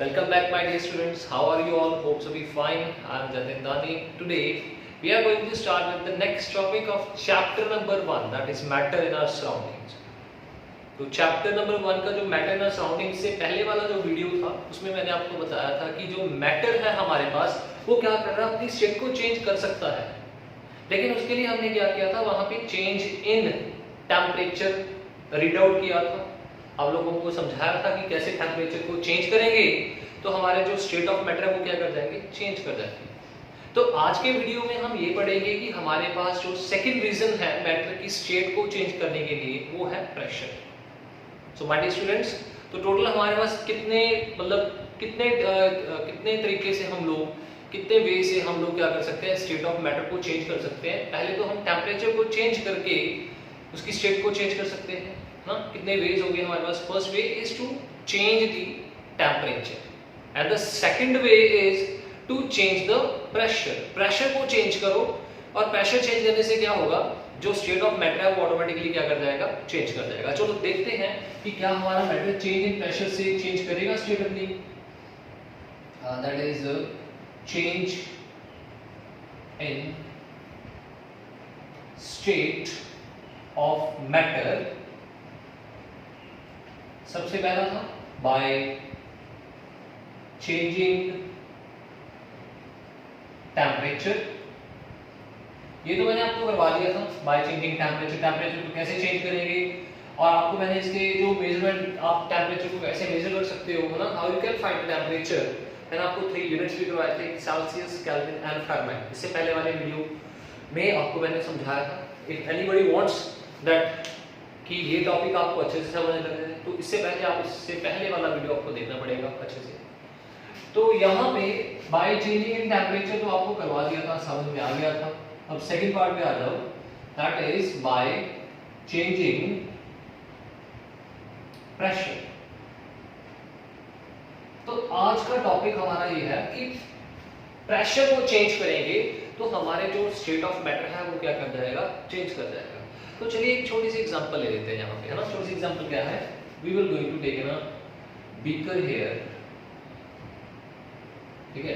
Welcome back, my dear students. How are you all? Hope to be fine. I am Jatin Dani. Today we are going to start with the next topic of chapter number 1, that is matter in our surroundings. तो chapter number 1 का जो matter in our surroundings से पहले वाला जो video था उसमें मैंने आपको बताया था कि जो मैटर है हमारे पास वो क्या कर रहा है, अपनी स्टेट को चेंज कर सकता है। लेकिन उसके लिए हमने क्या किया था, वहां पे change in temperature read out किया था। आप लोगों को समझाया था कि कैसे टेम्परेचर को चेंज करेंगे तो हमारे जो स्टेट ऑफ मैटर है वो क्या कर जाएंगे, चेंज कर जाएंगे। तो आज के वीडियो में हम ये पढ़ेंगे कि हमारे पास जो सेकंड रीजन है मैटर की स्टेट को चेंज करने के लिए वो है pressure. So my dear students, तो टोटल हमारे पास कितने तरीके से हम लोग, कितने वे से हम लोग क्या कर सकते हैं, स्टेट ऑफ मैटर को चेंज कर सकते हैं। पहले तो हम टेम्परेचर को चेंज करके उसकी स्टेट को चेंज कर सकते हैं ना। कितने वेज हो गए हमारे पास। First way is to change the temperature and the second way is to change the pressure. Pressure को चेंज करो और प्रेशर चेंज करने से क्या होगा, जो स्टेट ऑफ मैटर है वो ऑटोमेटिकली क्या कर जाएगा, चेंज कर जाएगा। चलो देखते हैं कि क्या हमारा मैटर चेंज इन प्रेशर से चेंज करेगा स्टेट अपनी। That is change in state of matter. सबसे पहला था बाय चेंजिंग टेम्परेचर। ये तो मैंने आपको करवा दिया था, बाय चेंजिंग टेम्परेचर। टेम्परेचर को कैसे चेंज करेंगे और आपको मैंने इसके जो मेजरमेंट, आप टेम्परेचर को कैसे मेजर कर सकते हो ना, how you can find temperature. मैंने आपको 3 यूनिट्स भी करवाए थे, सेल्सियस, केल्विन एंड फारेनहाइट। इससे पहले वाले वीडियो में आपको मैंने समझाया था। इफ एनीबॉडी वांट्स दैट कि ये टॉपिक आपको अच्छे से समझ लगे तो इससे पहले आप इससे पहले वाला वीडियो आपको देखना पड़ेगा अच्छे से। तो यहाँ पे बाय चेंजिंग इन टेम्परेचर तो आपको करवा दिया था, समझ में आ गया था। अब सेकंड पार्ट पे आ जाओ, that is by changing pressure. तो आज का टॉपिक हमारा ये है कि प्रेशर को चेंज करेंगे तो हमारे जो स्टेट ऑफ मैटर है वो क्या कर जाएगा, चेंज कर जाएगा। तो चलिए एक छोटी सी एग्जांपल ले लेते हैं यहाँ पे, है ना। छोटी सी एग्जांपल क्या है, we will going to take a beaker here, ठीक है।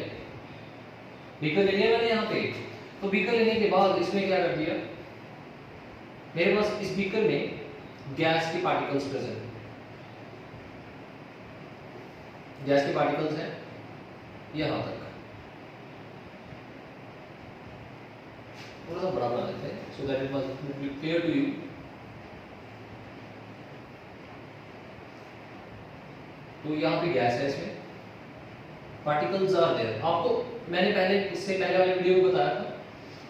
बीकर ले लिया मैंने यहाँ पे। तो बीकर लेने के बाद इसमें क्या कर दिया, मेरे पास इस बीकर में गैस के पार्टिकल्स प्रेजेंट, गैस के पार्टिकल्स हैं यहाँ तक। थोड़ा सा बड़ा बना लेते हैं so that it must be clear to you. तो यहाँ पे गैस है, इसमें पार्टिकल्स आर देयर। आपको मैंने पहले, इससे पहले वाले वीडियो में बताया था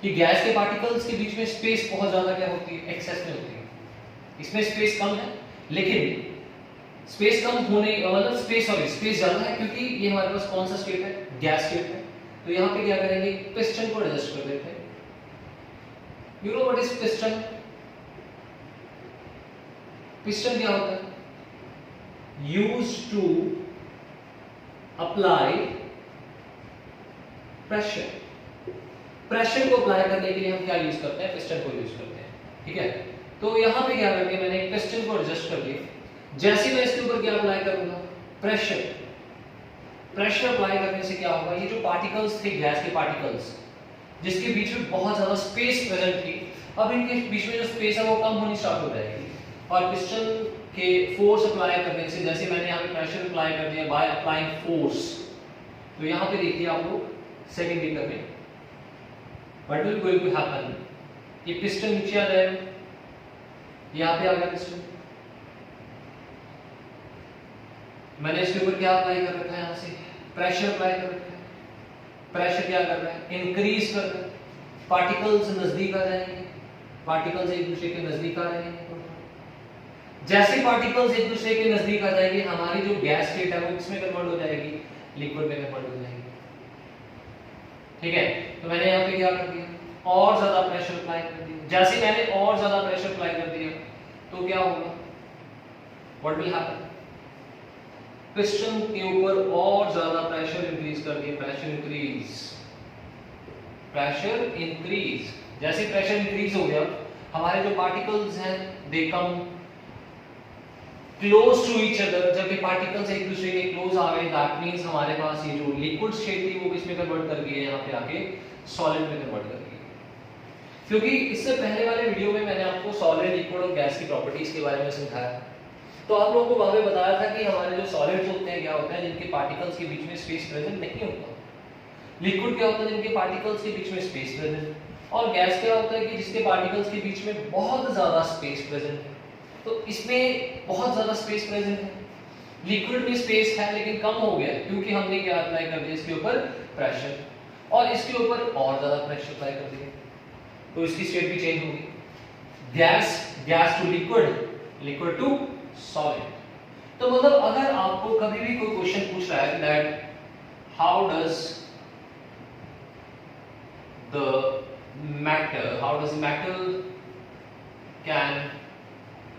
कि गैस के पार्टिकल्स के बीच में स्पेस बहुत ज्यादा क्या होती है, एक्सेस में होती है। इसमें स्पेस कम है, लेकिन स्पेस कम होने मतलब स्पेस ज्यादा है क्योंकि ये हमारे पास कौन सा स्टेट है, गैस स्टेट है। तो यहाँ पे क्या करेंगे, पिस्टन को एडजस्ट कर देते हैं। You know what is piston. Piston क्या होता है, used to apply pressure. Pressure को अप्लाई करने के लिए हम क्या यूज करते हैं, पिस्टन को यूज करते हैं, ठीक है। तो यहां पे क्या करके मैंने एक पिस्टन को एडजस्ट कर दिया। जैसे मैं इसके ऊपर क्या अप्लाई करूंगा, प्रेशर। प्रेशर अप्लाई करने से क्या होगा, ये जो पार्टिकल्स थे, गैस के पार्टिकल्स जिसके बीच में बहुत ज्यादा स्पेस प्रेजेंट थी, अब इनके बीच में जो स्पेस है वो कम होनी स्टार्ट हो जाएगी। और पिस्टन के फोर्स अप्लाई करने से, जैसे मैंने यहाँ पे प्रेशर अप्लाई कर दिया बाय अप्लाइंग फोर्स, तो यहाँ पे देखिए आप लोग सेकंड बीकर में what will going to happen, ये पिस्टन नीचे आ जाएगा, यहाँ पे आ गया पिस्टन। मैंने इसके ऊपर क्या अप्लाई कर रखा है, यहाँ से प्रेशर अप्लाई कर रखा है। प्रेशर क्या कर रहा है, इंक्रीज कर रहा है। पार्टिकल्स नजदीक आ जाएंगे, पार्टिकल्स एक दूसरे के नजदीक आ रहे हैं। जैसे पार्टिकल्स एक दूसरे के नजदीक आ जाएंगे, हमारी जो गैस स्टेट है वो किसमें कन्वर्ट हो जाएगी, लिक्विड में कन्वर्ट हो जाएगी, ठीक है। तो मैंने यहाँ पे क्या कर दिया, और ज्यादा प्रेशर अप्लाई कर दिया। जैसे मैंने और ज्यादा प्रेशर अप्लाई कर दिया तो क्या होगा, व्हाट विल हैपन, पिस्टन के ऊपर और ज्यादा प्रेशर इंक्रीज कर दिया, प्रेशर इंक्रीज। जैसे प्रेशर इंक्रीज हो गया, हमारे जो पार्टिकल्स हैं they come close to each other. जब ये पार्टिकल्स एक दूसरे के क्लोज आ गए, दैट मींस हमारे पास ये जो लिक्विड स्टेट थी वो किस में कन्वर्ट कर गई है, यहाँ पे आके सॉलिड में कन्वर्ट कर गई है। क्योंकि इससे पहले वाले वीडियो में मैंने आपको सॉलिड, लिक्विड और गैस की प्रॉपर्टीज के बारे में समझाया, तो आप लोगों को वहां पे बताया था कि हमारे जो सॉलिड्स होते हैं क्या होते हैं, जिनके पार्टिकल्स के बीच में स्पेस प्रेजेंट नहीं होता। लिक्विड क्या होता है, जिनके पार्टिकल्स के बीच में स्पेस प्रेजेंट, और गैस क्या होता है कि जिसके पार्टिकल्स के बीच में बहुत ज्यादा स्पेस प्रेजेंट है। तो इसमें बहुत ज्यादा स्पेस प्रेजेंट है, लिक्विड में स्पेस है लेकिन कम हो गया क्योंकि हमने क्या अप्लाई कर दिया इसके ऊपर प्रेशर, और इसके ऊपर और ज्यादा प्रेशर अप्लाई कर दिया, तो इसकी स्टेट भी चेंज होगी। Gas to liquid, liquid to solid. तो मतलब अगर आपको कभी भी कोई क्वेश्चन पूछ रहा है that how does matter can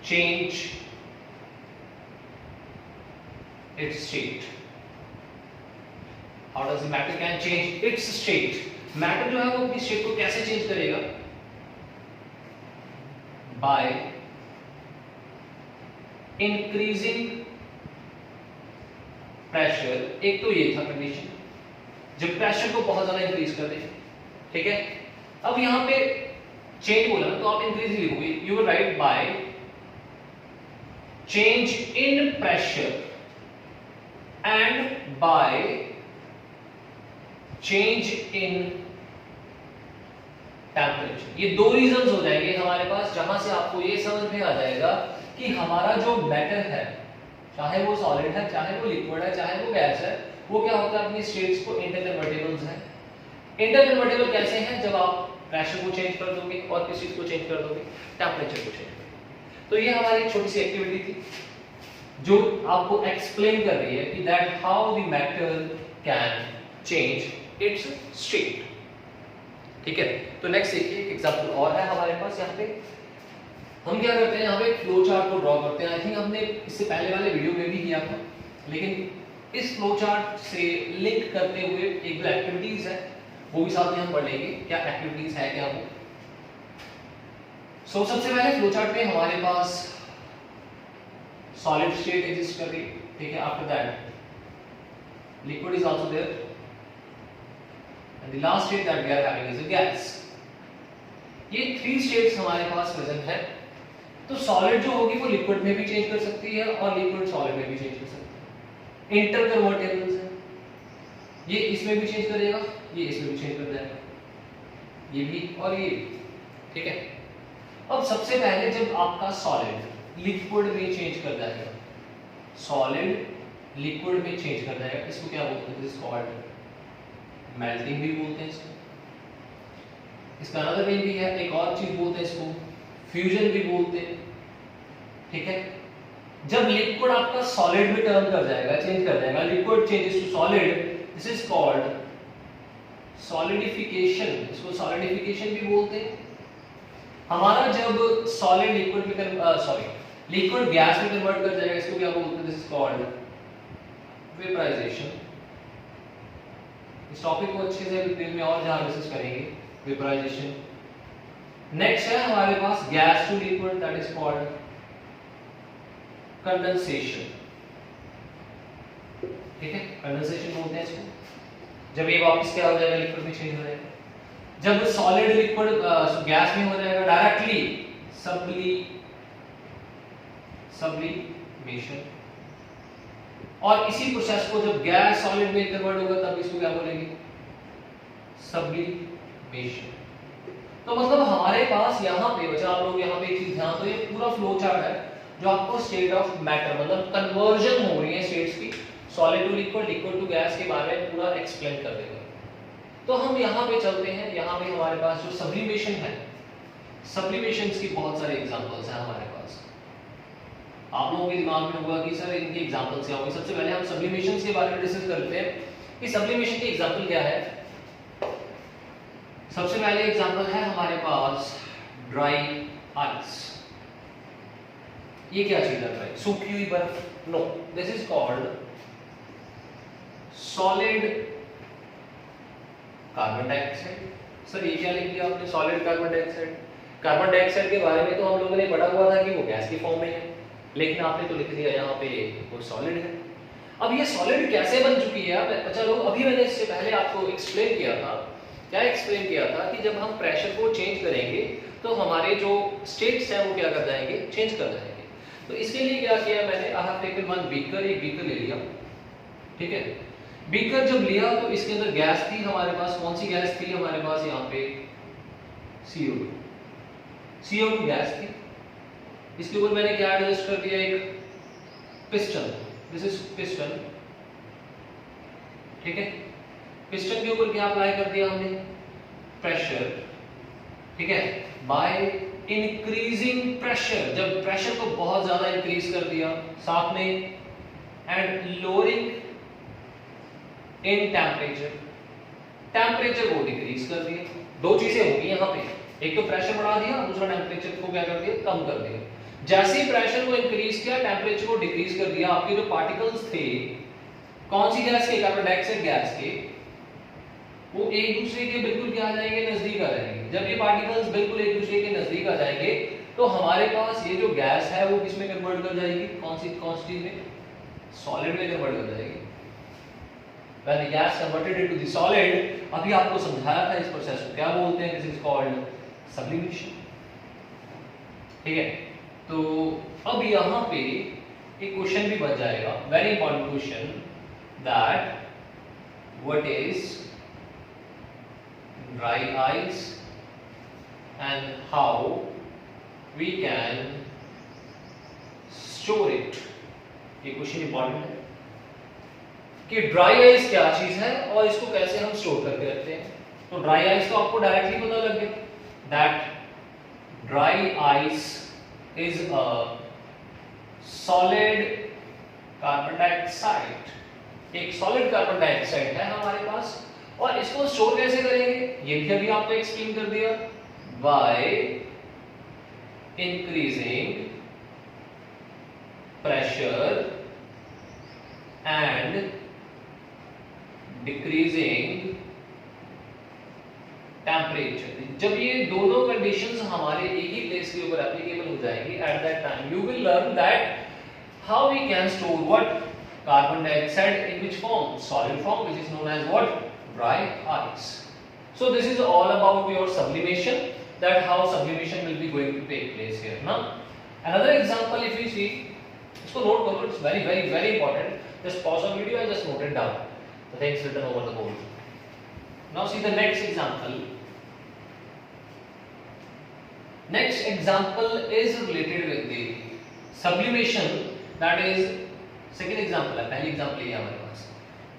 change its state, how does the matter can change its state, matter जो है वो अपनी स्टेट को कैसे चेंज करेगा, by increasing pressure। एक तो ये था कंडीशन जब प्रेशर को बहुत ज्यादा इंक्रीज कर दे, ठीक है। अब यहां पे चेंज बोला ना तो आप इंक्रीज लिखोगे, you will write by change in pressure and by change in temperature। ये दो रीजंस हो जाएंगे हमारे पास जहां से आपको ये समझ में आ जाएगा कि हमारा जो मैटर है, चाहे वो सॉलिड है, चाहे वो लिक्विड है, चाहे वो गैस है, वो क्या होता है अपनी स्टेट्स को इंटरकन्वर्टेबल्स है। इंटरकन्वर्टेबल कैसे हैं, जब आप प्रेशर को चेंज कर दोगे और किस चीज को चेंज कर दोगे, टेम्परेचर को चेंज कर दोगे। तो ये हमारी छोटी सी एक्टिविटी थी जो आपको एक्सप्लेन कर रही है कि that how the matter can change it's state, ठीक है। तो नेक्स्ट देखिए एक एग्जांपल और है हमारे पास। यहाँ पे हम क्या करते हैं, यहाँ पे फ्लो चार्ट को ड्रॉ करते हैं। आई थिंक हमने इससे पहले वाले वीडियो में भी किया था, लेकिन इस फ्लो चार्ट से लिंक करते हुए एक दो एक्टिविटीज है वो भी साथ में हम पढ़ लेंगे, क्या एक्टिविटीज है क्या वो। सबसे पहले फ्लो चार्ट में हमारे पास सॉलिड स्टेट एग्जिस्ट कर रही है, ठीक है। After that liquid is also there and the last state that we are having is a gas. ये थ्री स्टेट्स हमारे पास प्रेजेंट है। तो सॉलिड जो होगी वो लिक्विड में भी चेंज कर सकती है और लिक्विड सॉलिड में भी चेंज कर सकती है। इंटर कन्वर्टेबल्स है, ये इसमें भी चेंज करेगा, ये इसमें भी चेंज कर जाएगा, ये भी और ये, ठीक है। अब सबसे पहले जब आपका सॉलिड लिक्विड में चेंज कर जाएगा, सॉलिड लिक्विड में चेंज कर जाएगा, इसको क्या बोलते हैं, दिस कॉल्ड मेल्टिंग भी बोलते हैं इसको। इसका अनदर नेम भी है, एक और चीज बोलते हैं इसको फ्यूजन भी बोलते हैं, ठीक है। जब लिक्विड आपका सॉलिड में टर्न कर जाएगा, चेंज कर जाएगा, liquid changes to solid, this is called solidification. इसको सॉलिडिफिकेशन भी बोलते हैं। हमारा जब सॉलिड लिक्विड में लिक्विड गैस में कन्वर्ट कर जाएगा, इसको क्या बोलते हैं, दिस इज कॉल्ड वेपराइजेशन। इस टॉपिक को अच्छे से डिटेल में और जहां डिस्कस करेंगे, वेपराइजेशन। नेक्स्ट है हमारे पास gas to liquid, that is called condensation, ठीक है। कंडेंसेशन बोलते हैं इसको। जब ये वापस क्या हो जाएगा, लिक्विड में चेंज हो जाएगा। जब सॉलिड लिक्विड गैस में हो जाएगा डायरेक्टली सब्लिमेशन, और इसी प्रोसेस को जब गैस सॉलिड में कन्वर्ट होगा तब इसको क्या बोलेंगे, सब्लिमेशन। तो मतलब हमारे पास यहाँ पे बच्चा, आप लोग यहाँ पे एक चीज ध्यान दो, ये पूरा फ्लो चार्ट है जो आपको स्टेट ऑफ मैटर मतलब कन्वर्जन हो रही है स्टेट्स की, solid to liquid, liquid to gas के बारे में पूरा एक्सप्लेन कर देगा। तो हम यहाँ पे चलते हैं। यहाँ पे हमारे पास जो सब्लिमेशन है, सब्लिमेशंस की बहुत सारे एग्जांपल्स हैं हमारे पास। आप लोगों के दिमाग में होगा कि सर इनके एग्जांपल्स क्या होंगे। सबसे पहले हम सब्लिमेशंस के बारे में डिस्कस करते हैं कि सब्लिमेशन की एग्जांपल क्या है। सबसे पहले एग्जांपल है हमारे पास ड्राई आइस। ये क्या चीज है ड्राई, सूखी हुई बर्फ? No, this is called solid carbon dioxide. Sir ये क्या लिख दिया आपने, solid carbon dioxide? Carbon dioxide के बारे में तो हम लोगों ने पढ़ा हुआ था कि वो गैस की फॉर्म में है, लेकिन आपने तो लिख दिया यहाँ पे वो सॉलिड है। अब ये सॉलिड कैसे बन चुकी है? चलो अभी मैंने इससे पहले आपको एक्सप्लेन किया था। क्या एक्सप्लेन किया था कि जब हम प्रेशर को चेंज करेंगे तो हमारे जो स्टेट्स हैं वो क्या कर जाएंगे, चेंज कर जाएंगे। तो इसके लिए क्या किया मैंने, I have taken one beaker, एक बीकर ले लिया, ठीक है। बीकर जब लिया तो इसके अंदर गैस थी हमारे पास, कौन सी गैस थी हमारे पास, यहाँ पे CO2, CO2 गैस थी। इसके ऊपर मैंने क्या एडजस्ट कर दिया, एक पिस्टन, दिस इज पिस्टन, ठीक है। पिस्टन के ऊपर क्या अप्लाई कर दिया हमने, प्रेशर, ठीक है। बाय इंक्रीजिंग प्रेशर, जब प्रेशर को बहुत ज्यादा इंक्रीज कर दिया, साथ में and lowering in temperature, temperature को डिक्रीज कर दिया। दो चीजें होगी यहाँ पे, एक तो प्रेशर बढ़ा दिया, दूसरा टेम्परेचर को क्या कर दिया, कम कर दिया। जैसे ही प्रेशर को इंक्रीज किया, टेम्परेचर को डिक्रीज कर दिया, आपके जो पार्टिकल्स थे कौन सी गैस के, कार्बन डाइऑक्साइड गैस के, वो एक दूसरे के बिल्कुल क्या आ जाएंगे, नजदीक आ जाएंगे। जब ये पार्टिकल्स बिल्कुल एक दूसरे के नजदीक आ जाएंगे तो हमारे पास ये जो गैस है वो किस में कन्वर्ट कर जाएगी, कौन सी चीज में, सॉलिड में कन्वर्ट कर जाएगी। When the gas converted into the solid, अभी आपको समझाया था इस प्रोसेस को क्या बोलते हैं, दिस इज कॉल्ड सब्लिमेशन, ठीक है। तो अब यहाँ पे एक क्वेश्चन भी बन जाएगा, very important question, that what is dry ice and how we can store it। ये क्वेश्चन इंपॉर्टेंट है कि ड्राई आइस क्या चीज है और इसको कैसे हम स्टोर करके रखते हैं। तो ड्राई आइस तो आपको डायरेक्टली पता लग गया, that dry ice is a solid carbon dioxide, एक सॉलिड कार्बन डाइऑक्साइड है हमारे पास, और इसको स्टोर कैसे करेंगे ये भी अभी आपको एक्सप्लेन कर दिया, by increasing pressure and decreasing temperature. जब ये दोनों कंडीशंस हमारे एक ही प्लेस के ऊपर एप्लीकेबल हो जाएंगी, at that time you will learn that how we can store what, carbon dioxide in which form, solid form, which is known as what, dry ice। So this is all about your sublimation, that how sublimation will be going to take place here now। Another example if you see, इसको note करो, it's very very very important, just pause the video and just note it down, the things written over the board। Now see the next example। Next example is related with the sublimation, that is second example है, पहली example ये हमारे पास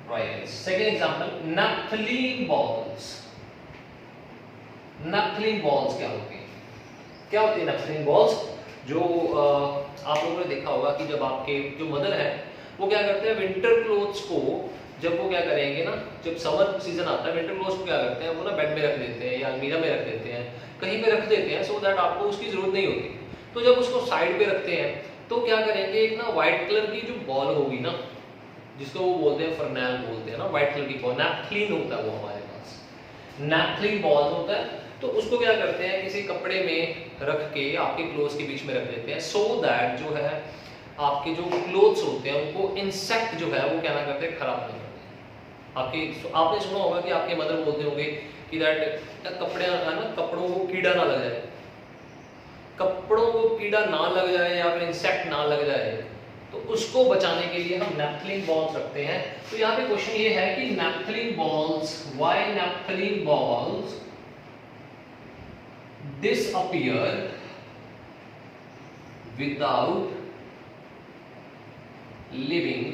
right। Second example, naphthalene balls। naphthalene balls क्या होती है, क्या होती है naphthalene balls? जो आप लोगों ने देखा होगा कि जब आपके जो मदर है वो क्या करते हैं, विंटर क्लोथ्स को जब वो क्या करेंगे ना, जब समर सीजन आता है विंटर क्लोथ्स को क्या करते हैं, वो ना बेड में रख देते हैं या अलमीरा में रख देते हैं, कहीं पे रख देते हैं, सो दैट आपको उसकी जरूरत नहीं होती। तो जब उसको साइड पे रखते हैं तो क्या करेंगे, एक ना व्हाइट कलर की जो बॉल होगी ना, जिसको वो बोलते हैं फर्नैल बोलते हैं ना, व्हाइट कलर की बॉल, नैप्थलीन होता है वो हमारे पास, नैप्थलीन बॉल होता है। तो उसको क्या करते हैं, किसी कपड़े में रख के आपके क्लोथ्स के बीच में रख देते हैं, सो दैट जो है आपके जो क्लोथ्स होते हैं उनको इंसेक्ट जो है वो क्या ना करते हैं, खराब नहीं करते। आपने सुना होगा कि आपके मदर बोलते होंगे कि दैट कपड़े है ना, कपड़ों को कीड़ा ना लग जाए, कपड़ों को कीड़ा ना लग जाए या फिर इंसेक्ट ना लग जाए, तो उसको बचाने के लिए हम नैप्थलीन बॉल्स रखते हैं। तो यहाँ पे क्वेश्चन ये है कि naphthalene balls, why naphthalene balls disappear without leaving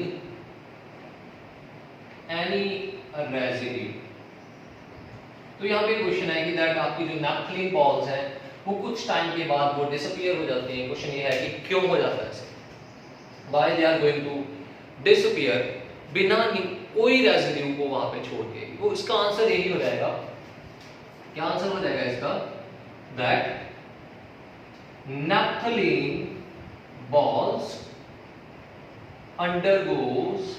any residue। तो यहाँ पे क्वेश्चन है कि दैट आपकी जो नैप्थलीन बॉल्स हैं वो कुछ टाइम के बाद वो डिसअपियर हो जाती हैं। क्वेश्चन ये है कि क्यों हो जाता है ऐसे, why they are going to disappear बिना कोई रेजिड्यू को वहां पे छोड़ के। वो इसका आंसर यही हो जाएगा, क्या आंसर हो जाएगा इसका, that naphthalene balls undergoes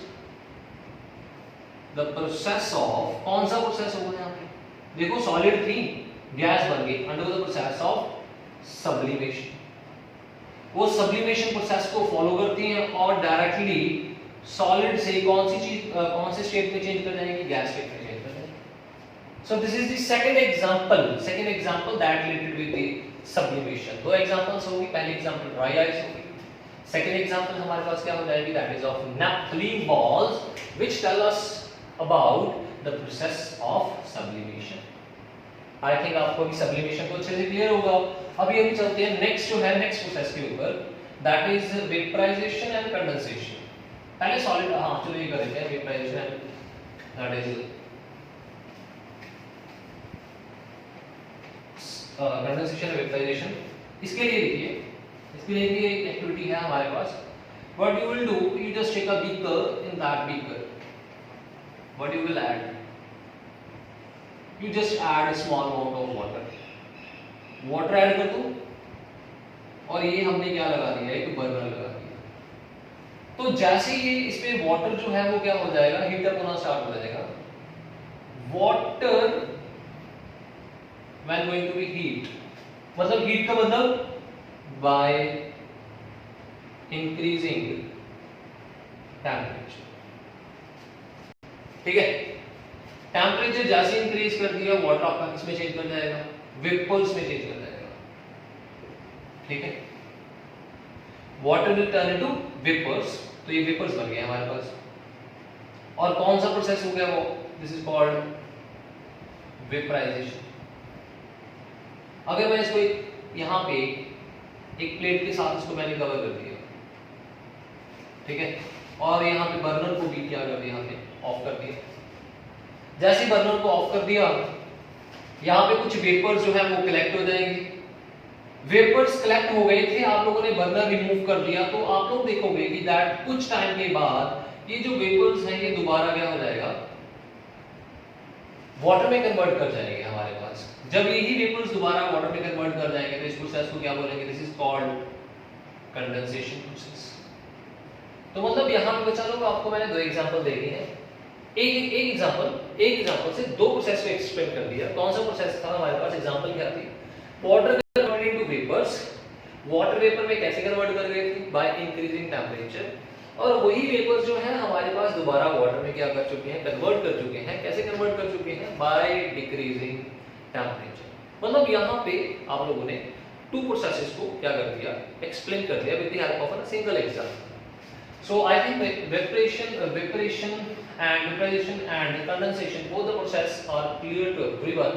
the process of, कौन सा प्रोसेस होगा यहाँ पे, देखो सॉलिड थी गैस बन गई, undergo the process of sublimation. वो सब्लिमेशन प्रोसेस को फॉलो करती हैं और डायरेक्टली सॉलिड से कौन से स्टेट में चेंज कर जाएंगे, गैस स्टेट में चेंज कर जाएंगे। So this is the second example that related with the sublimation. दो एग्जांपल्स होगी, पहली एग्जांपल ड्राई आइस होगी, सेकंड एग्जांपल हमारे पास क्या हो जाएगी, that is of naphthalene balls which tell us about the process of sublimation. I think आपको भी सब्लिमेशन को अच्छे से क्लियर होगा। अभी हम चलते हैं नेक्स्ट प्रोसेस के ऊपर, that is vaporisation and condensation. पहले सॉलिड चलो ये कर देते हैं, vaporisation and that is condensation and vaporisation. इसके लिए देखिए एक एक्टिविटी है हमारे पास। What you will do, you just take a beaker, in that beaker what you will add, you just add a small amount of water add कर दो, और ये हमने क्या लगा दिया, एक बर्नर लगा दिया। तो जैसे ये इसमें वाटर जो है वो क्या हो जाएगा, हीट अप होना स्टार्ट हो जाएगा। Water when going to be heat, मतलब हीट का मतलब बाय इंक्रीजिंग टेम्परेचर, ठीक है। टेम्परेचर जैसे इंक्रीज कर दिया, वाटर आपका किसमें चेंज कर जाएगा, वेपर्स में चेंज कर जाएगा, ठीक है। Water will turn into vapours, तो ये वेपर्स बन गए हमारे पास। और कौन सा प्रोसेस हो गया वो, दिस इज कॉल्ड वेपराइजेशन। अगर मैं इसको यहां पे एक प्लेट के साथ इसको मैंने कवर कर दिया, ठीक है, और यहां पे बर्नर को भी क्या कर दिया, हमने ऑफ कर दिया। जैसे बर्नर को ऑफ कर दिया, यहाँ पे कुछ वेपर्स जो है वो कलेक्ट हो जाएंगे। वेपर्स कलेक्ट हो गए थे, आप लोगों ने बर्नर रिमूव कर दिया, तो आप लोग देखोगे कि दैट कुछ टाइम के बाद ये जो वेपर्स हैं ये दोबारा क्या हो जाएगा, वाटर में कन्वर्ट कर जाएंगे हमारे पास। जब यही वेपर्स दोबारा वाटर में कन्वर्ट कर जाएंगे तो इस प्रोसेस को क्या बोलेंगे, this is called condensation process. तो मतलब यहाँ पे बच्चा लोग आपको मैंने दो एग्जांपल दे दिए हैं, एक एग्जांपल से दो प्रोसेस को एक्सप्लेन कर दिया। कौन सा प्रोसेस था हमारे पास, एग्जांपल क्या थी, water convert into vapours, water vapour में कैसे कन्वर्ट कर गए थे, बाय इंक्रीजिंग टेंपरेचर, और वही वेपर्स जो है हमारे पास दोबारा वाटर में क्या कर चुके हैं, कन्वर्ट कर चुके हैं। कैसे कन्वर्ट कर चुके हैं, बाय डिक्रीजिंग टेंपरेचर। मतलब यहाँ पे आप लोगों ने टू प्रोसेसेस को क्या कर दिया, एक्सप्लेन कर दिया with the help of a single example. So I think vaporization and condensation, both the process are clear to everyone.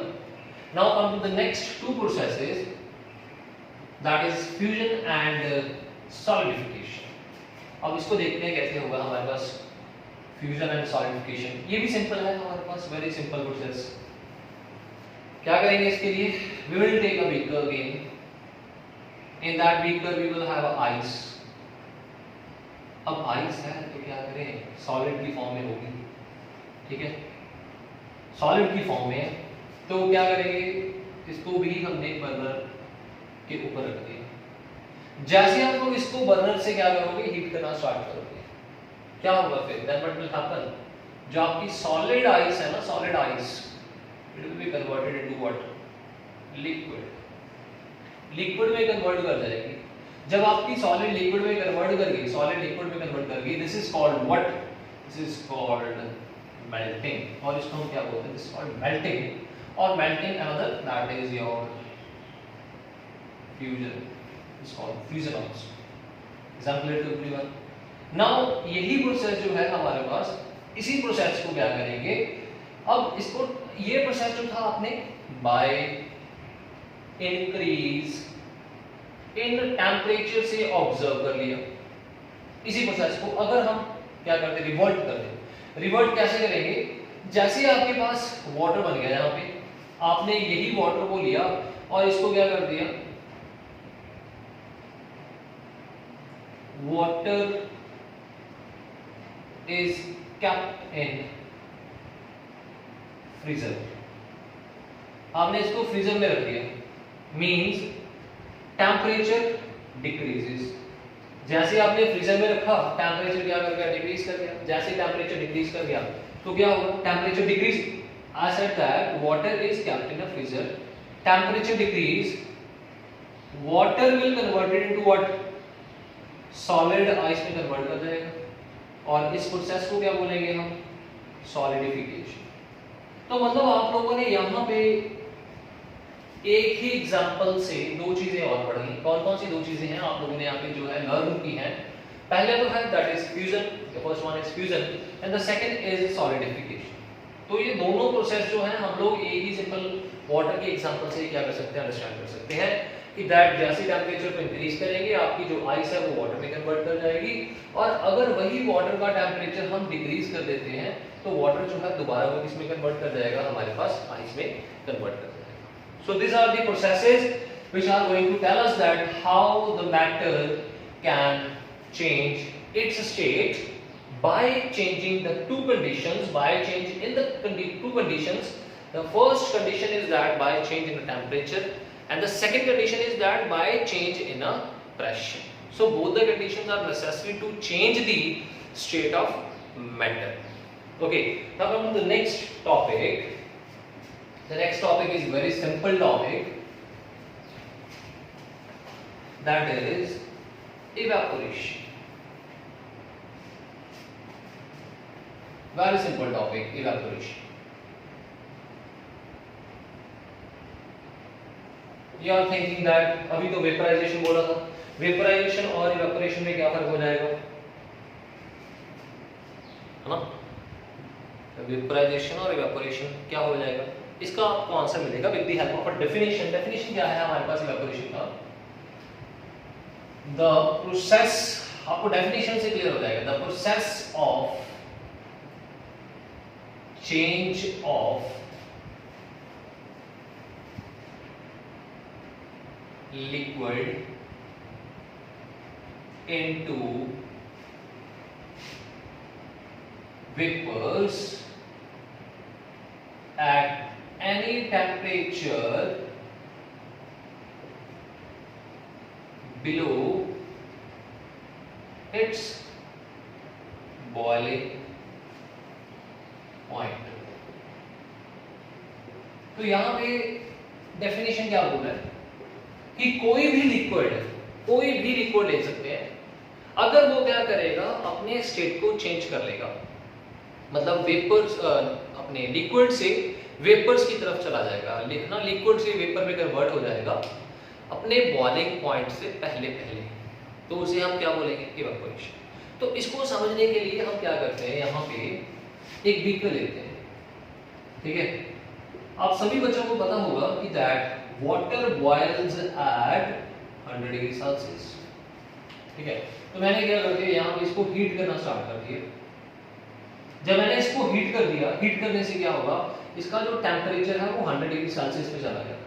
Now come to the next two processes, that is fusion and solidification. अब इसको देखते हैं कैसे होगा हमारे पास fusion and solidification। ये भी simple है हमारे पास, very simple process। क्या करेंगे इसके लिए, we will take a beaker again, in that beaker we will have a ice। अब आइस है तो क्या करें, सॉलिड की फॉर्म में होगी, ठीक है, सॉलिड की फॉर्म में, तो क्या करेंगे, इसको भी हमने बर्नर के ऊपर रख दिया। जैसे आप लोग इसको बर्नर से क्या करोगे, हीट करना स्टार्ट करोगे, क्या होगा फिर, देन व्हाट विल हैपन, जो आपकी सॉलिड आइस है ना, solid ice, it will be converted into what, liquid में कन्वर्ट कर जाएगी। जब आपकी सॉलिड लिक्विड में कन्वर्ट कर गई, this is called what, this is called melting, और इसको हम क्या बोलते हैं, दिस इज कॉल्ड मेल्टिंग। और melting another that is your fusion, is called fusion also. Example to everyone. Now यही प्रोसेस जो है हमारे पास, इसी प्रोसेस को क्या करेंगे, अब इसको, ये प्रोसेस जो था आपने बाय इंक्रीज इन टेम्परेचर से ऑब्जर्व कर लिया। इसी प्रोसेस को अगर हम क्या करते, रिवर्ट कर दें। रिवर्ट कैसे करेंगे, जैसे आपके पास वाटर बन गया, यहाँ पे आपने यही वाटर को लिया और इसको क्या कर दिया, water is kept in freezer, आपने इसको फ्रीजर में रख दिया, मींस टेम्परेचर डिक्रीजेस। जैसे आपने फ्रीजर में रखा, टेम्परेचर क्या कर गया, डिक्रीज कर गया। जैसे टेम्परेचर डिक्रीज कर गया तो क्या होगा, temperature decrease. I said that water is kept in a freezer, temperature decrease, water will converted into what, solid ice में कन्वर्ट कर जाएगा और इस प्रोसेस को क्या बोलेंगे हम, सॉलिडिफिकेशन। तो मतलब आप लोगों ने यहाँ पे एक ही एग्जांपल से दो चीजें और पढ़ी। कौन कौन सी दो चीजें हैं आप लोगों ने यहाँ पे जो है लर्न की हैं? पहले तो है that is fusion, the first one is fusion and the second is solidification. तो ये दोनों प्रोसेस जो हैं हम लोग एक ही सिंपल वाटर के एग्जांपल से क्या कर सकते हैं, अंडरस्टैंड कर सकते हैं कि दैट जैसे टेम्परेचर को इंक्रीज करेंगे आपकी जो आइस है वो वाटर में कन्वर्ट कर जाएगी, और अगर वही वाटर का टेम्परेचर हम डिक्रीज कर देते हैं तो वाटर जो है दोबारा वो किसमें कन्वर्ट कर जाएगा, हमारे पास आइस में कन्वर्ट कर जाएगा। So this are the processes which are going to tell us that how the matter can change its state by changing the two conditions, by change in the two conditions. The first condition is that by change in the temperature and the second condition is that by change in a pressure. So both the conditions are necessary to change the state of matter. Okay, now come to the next topic. The next topic is very simple topic, that is evaporation. Very simple topic, evaporation. You are thinking that अभी तो vaporisation बोला था, vaporisation और evaporation में क्या फर्क हो जाएगा, है ना? वेपराइजेशन और इवेपोरेशन क्या हो जाएगा, इसका आपको आंसर मिलेगा with the help of a definition. Definition क्या है हमारे पास इवेपोरेशन का? द प्रोसेस, आपको डेफिनेशन से क्लियर हो जाएगा, the process of change of liquid into vapors at any temperature below its boiling point. तो यहां पे डेफिनेशन क्या बोल रहा है कि कोई भी लिक्विड ले सकते हैं, अगर वो क्या करेगा, अपने स्टेट को चेंज कर लेगा, मतलब वेपर्स अपने लिक्विड से वेपर्स की तरफ चला जाएगा, लिखना लिक्विड से वेपर में कन्वर्ट हो जाएगा अपने बॉइलिंग पॉइंट से पहले, तो उसे हम क्या बोलेंगे, इवेपोरेशन। तो इसको समझने के लिए हम क्या करते हैं, यहाँ पे एक बीकर लेते हैं, ठीक है? आप सभी बच्चों को पता होगा कि that water boils at 100 degree Celsius, ठीक है? तो मैंने क्या कर दिया, यहाँ पे इसको हीट करना स्टार्ट कर दिया। जब मैंने इसको हीट कर दिया, हीट करने से क्या होगा, इसका जो टेम्परेचर है वो 100 डिग्री सेल्सियस पे चला गया,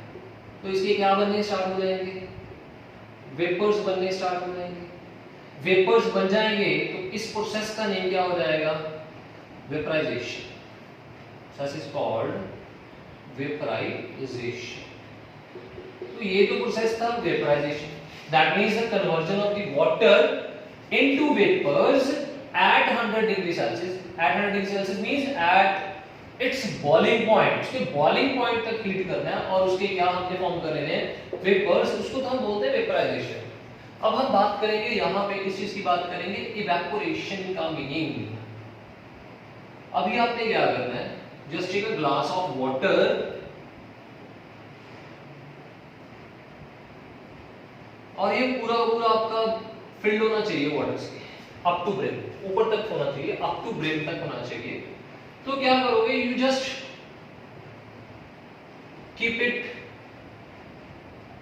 तो इसके क्या बनने स्टार्ट हो जाएंगे, वेपर्स बनने स्टार्ट हो जाएंगे। वेपर्स बन जाएंगे तो इस प्रोसेस का नेम क्या हो जाएगा, vaporization. This is called vaporization. तो ये तो प्रोसेस था vaporization. That means the conversion of the water into vapors at 100 degree Celsius. At 100 degree Celsius means at its boiling point. उसके boiling point तक हीट करना है और उसके क्या हमने फॉर्म कर लेने हैं, vapors, उसको तो हम बोलते हैं vaporization. अब हम बात करेंगे यहाँ पे किस चीज की बात करेंगे, evaporation का मीनिंग। अभी आपने क्या करना है, just take a glass of water और ये पूरा आपका फिल्ड होना चाहिए वाटर से अप टू ब्रिम, ऊपर तक होना चाहिए, अप टू ब्रिम तक होना चाहिए। तो क्या करोगे, you just keep it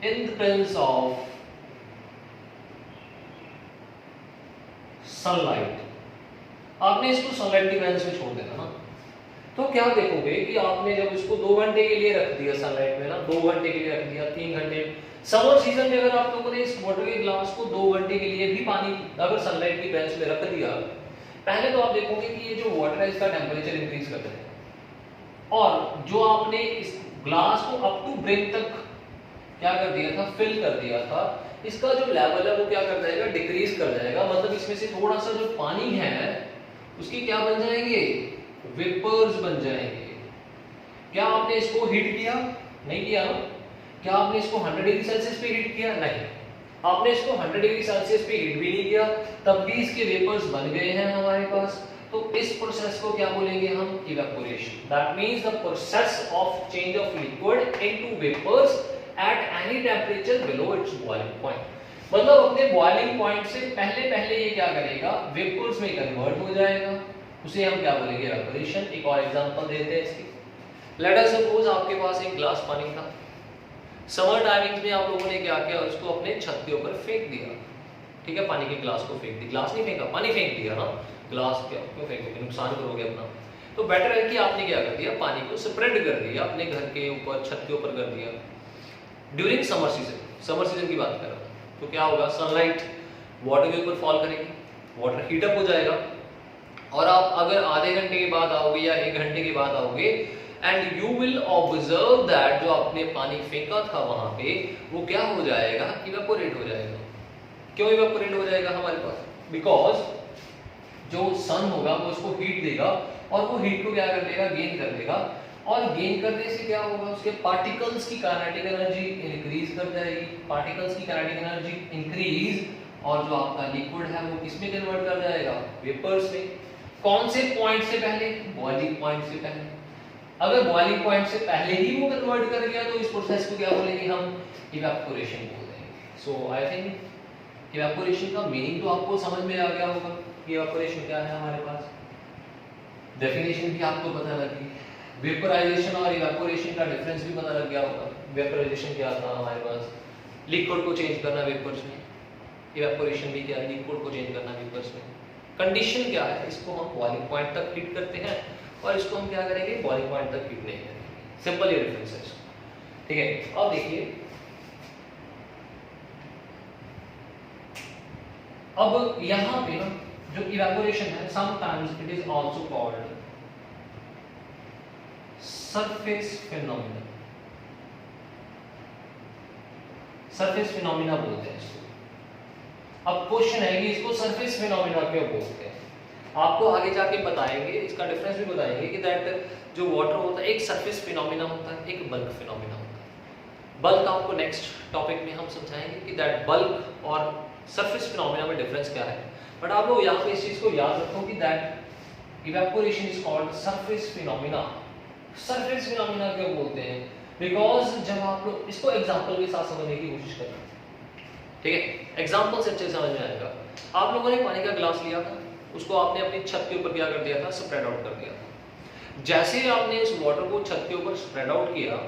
in the presence of sunlight. आपने इसको सनलाइट की प्रेजेंस में छोड़ देना ना, तो क्या देखोगे कि आपने जब इसको 2 घंटे के लिए रख दिया सनलाइट में ना, 2 घंटे के लिए रख दिया, 3 घंटे, समर सीजन में अगर आप लोगों ने इस वाटर के ग्लास को 2 घंटे के लिए भी पानी अगर सनलाइट की प्रेजेंस में रख दिया, पहले तो आप देखोगे कि ये जो वाटर है इसका टेम्परेचर इंक्रीज कर देगा, और जो आपने इस ग्लास को अप टू ब्रिम तक क्या कर दिया था, फिल कर दिया था, इसका जो लेवल है वो क्या कर जाएगा, डिक्रीज कर जाएगा। मतलब इसमें से थोड़ा सा जो पानी है उसके क्या बन जाएंगे, वेपर्स बन जाएंगे। क्या आपने इसको हीट किया, नहीं किया ना? क्या आपने इसको 100 डिग्री सेल्सियस पे हीट किया, नहीं। आपने इसको 100 डिग्री सेल्सियस पे हीट भी नहीं किया, तब भी इसके वेपर्स बन गए हैं हमारे पास। तो इस प्रोसेस को क्या बोलेंगे हम? Evaporation. That means the process of change of liquid into vapours at any temperature below its boiling point. मतलब अपने बॉइलिंग पॉइंट से पहले पहले ये क्या करेगा? वेपर्स में कन्वर्ट हो जाएगा, उसे हम क्या बोलेंगे? इवेपोरेशन। एक और एग्जांपल देते हैं इसकी। लेट अस सपोज आपके पास एक ग्लास पानी था, समर टाइमिंग्स में आप लोगों ने क्या किया? उसको अपने छत के ऊपर फेंक दिया, ठीक है, पानी के ग्लास को फेंक दिया, ग्लास नहीं फेंका, पानी फेंक दिया ना, ग्लास क्यों फेंकोगे, नुकसान करोगे अपना। तो बेटर है कि आपने क्या कर दिया? पानी को स्प्रेड कर दिया अपने घर के ऊपर, छत के ऊपर कर दिया during summer season. Summer season की बात कर रहा हूँ। तो क्या होगा? सनलाइट वाटर के ऊपर फॉल करेगी, वाटर हीटअप हो जाएगा, और आप अगर आधे घंटे के बाद आओगे या 1 घंटे के बाद आओगे and you will observe that जो आपने पानी फेंका था वहां पे, वो क्या हो जाएगा? इवेपोरेट हो जाएगा। क्यों इवेपोरेट हो जाएगा हमारे पास? बिकॉज जो सन होगा वो उसको हीट देगा, और वो हीट को क्या कर लेगा? गेन कर लेगा, और गेन करने से क्या होगा? उसके पार्टिकल्स की काइनेटिक एनर्जी इंक्रीज कर जाएगी, पार्टिकल्स की काइनेटिक एनर्जी इंक्रीज, और जो आपका लिक्विड है वो किस में कन्वर्ट कर जाएगा? वेपर्स में। कौन से पॉइंट से पहले? बॉइलिंग पॉइंट से पहले। अगर बॉइलिंग पॉइंट से पहले ही वो कन्वर्ट कर गया तो इस प्रोसेस को क्या बोलेंगे हम? इवेपोरेशन बोल देंगे। सो आई थिंक इवेपोरेशन का मीनिंग तो आपको समझ में आ गया होगा कि इवेपोरेशन क्या है हमारे पास। डेफिनेशन भी आपको पता लगी, वेपराइजेशन और इवेपोरेशन का डिफरेंस भी पता लग गया होगा। वेपराइजेशन क्या था हमारे पास? लिक्विड को चेंज करना वेपर्स में। इवेपोरेशन भी क्या है? लिक्विड को चेंज करना वेपर्स में। कंडीशन क्या है? इसको हम बॉइलिंग पॉइंट तक हीट करते हैं, और इसको हम क्या करेंगे? बॉइलिंग पॉइंट तक हीट नहीं करेंगे। सिंपल ये डिफरेंस है, ठीक है। अब देखिए, अब यहां पे ना जो इवेपोरेशन है, sometimes it is also called surface phenomena. Surface phenomena बोलते हैं इसको। अब क्वेश्चन है कि इसको सरफेस फिनोमेना क्यों बोलते हैं? आपको आगे जाके बताएंगे, इसका डिफरेंस भी बताएंगे कि दैट जो वाटर होता है एक सरफेस फिनोमेना होता है, एक बल्क फिनोमेना होता है। बल्क आपको नेक्स्ट टॉपिक में हम समझाएंगे कि दैट बल्क और सरफेस फिनोमेना में डिफरेंस क्या है। बट आप लोग यहाँ पे इस चीज को याद रखो कि that evaporation is called surface phenomena. Surface phenomena क्यों बोलते हैं? बिकॉज जब आप लोग इसको एग्जांपल के साथ समझने की कोशिश करना, ठीक है, एग्जांपल से अच्छे समझ में आएगा। आप लोगों ने पानी का गिलास लिया था, उसको आपने अपनी छत के ऊपर क्या कर दिया था? स्प्रेड आउट कर दिया था। जैसे ही आपने उस वाटर को छत के ऊपर स्प्रेड आउट किया,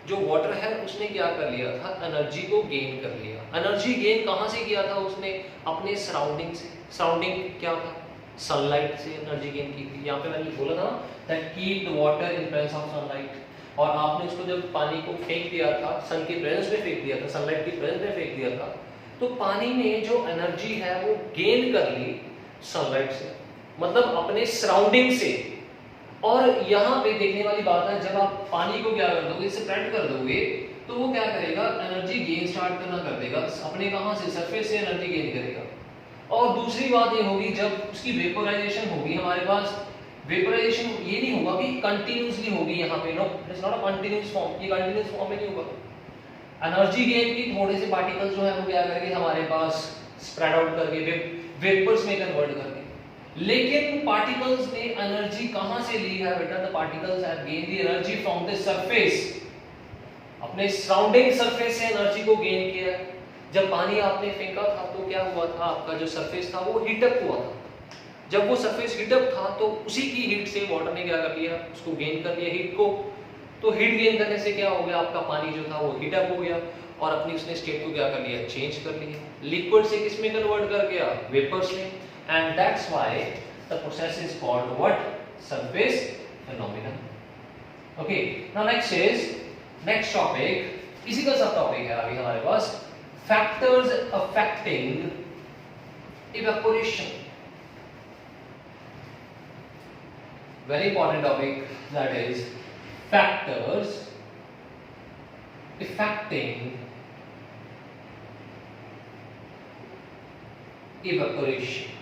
जो वाटर है उसने क्या कर लिया था? एनर्जी को गेन कर लिया। एनर्जी गेन कहाँ से किया था उसने? अपने सराउंडिंग से। सराउंडिंग क्या था? सनलाइट से एनर्जी गेन की थी। यहाँ पे मैंने बोला था that keep the water in presence of sunlight, और आपने उसको जब पानी को फेंक दिया था, सन के प्रेजेंस में फेंक दिया था, सनलाइट की प्रेजेंस में फेंक दिया था, तो पानी ने जो एनर्जी है वो गेन कर ली सनलाइट से, मतलब अपने सराउंडिंग से। और यहाँ पे देखने वाली बात है, जब आप पानी को क्या कर दोगे? स्प्रेड कर दोगे, तो वो क्या करेगा? एनर्जी गेन स्टार्ट करना कर देगा। अपने कहाँ से? सरफेस से एनर्जी गेन करेगा। और दूसरी बात ये होगी, जब उसकी वेपोराइजेशन होगी हमारे पास, वेपोराइजेशन ये नहीं होगा कि कंटिन्यूअसली होगी यहाँ पे, no, it is not a continuous form. ये कंटिन्यूअस फॉर्म में नहीं होगा। एनर्जी गेन की थोड़े से पार्टिकल्स जो है वो क्या करेंगे हमारे पास? स्प्रेड आउट करके वेपर्स में कन्वर्ट करके। लेकिन पार्टिकल्स ने एनर्जी कहां से ली है बेटा? The particles have gain the energy from the surface. अपने सराउंडिंग सरफेस से एनर्जी को गेन किया। जब पानी आपने फेंका था तो क्या हुआ था? आपका जो सरफेस था वो हीटअप हुआ था। जब वो सरफेस हीटअप था तो उसी की हीट से वाटर ने क्या कर लिया? उसको गेन कर लिया, हीट को। तो हीट गेन करने से क्या हो गया? आपका पानी जो था वो हीटअप हो गया, और अपनी उसने स्टेट को क्या कर लिया? चेंज कर लिया। लिक्विड से किस में कन्वर्ट कर गया? वेपर्स में। And that's why the process is called what? Surface phenomena. Okay. Now next topic. इसी का सब टॉपिक है अभी हमारे पास, factors affecting evaporation. Very important topic, that is factors affecting evaporation.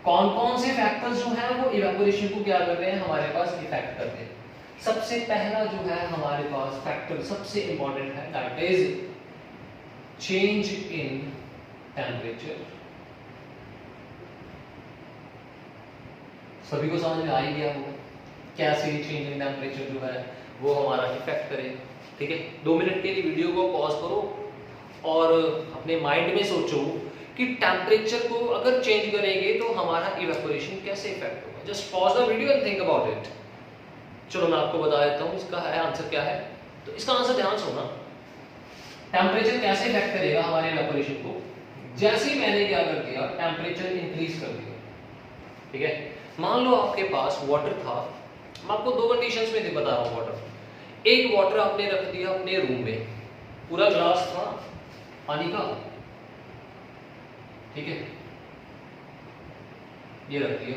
कौन कौन से फैक्टर्स जो हैं वो इवेपोरेशन को क्या कर रहे हैं? हमारे पास इफेक्ट करते हैं। सबसे पहला जो है हमारे पास फैक्टर, सबसे इंपॉर्टेंट है, that is change in temperature. सभी को समझ में आ ही गया होगा कैसे चेंज इन टेम्परेचर जो है वो हमारा इफेक्ट करेगा। ठीक है, 2 मिनट के लिए वीडियो को पॉज करो और अपने माइंड में सोचो कि टेम्परेचर को अगर चेंज करेंगे तो हमारा इवेपोरेशन कैसे इफेक्ट होगा। Just pause the video and think about it. चलो मैं आपको बता देता हूँ इसका है आंसर क्या है। तो इसका आंसर ध्यान सुनना, टेम्परेचर कैसे इफेक्ट करेगा हमारे इवेपोरेशन को। जैसे ही मैंने क्या कर दिया, टेम्परेचर इंक्रीज कर दिया। ठीक है, मान लो आपके पास वाटर था, मैं आपको 2 कंडीशंस में बता रहा हूँ वाटर। एक वाटर आपने रख दिया अपने रूम में, पूरा ग्लास था पानी का, ठीक है, ये रख दिया।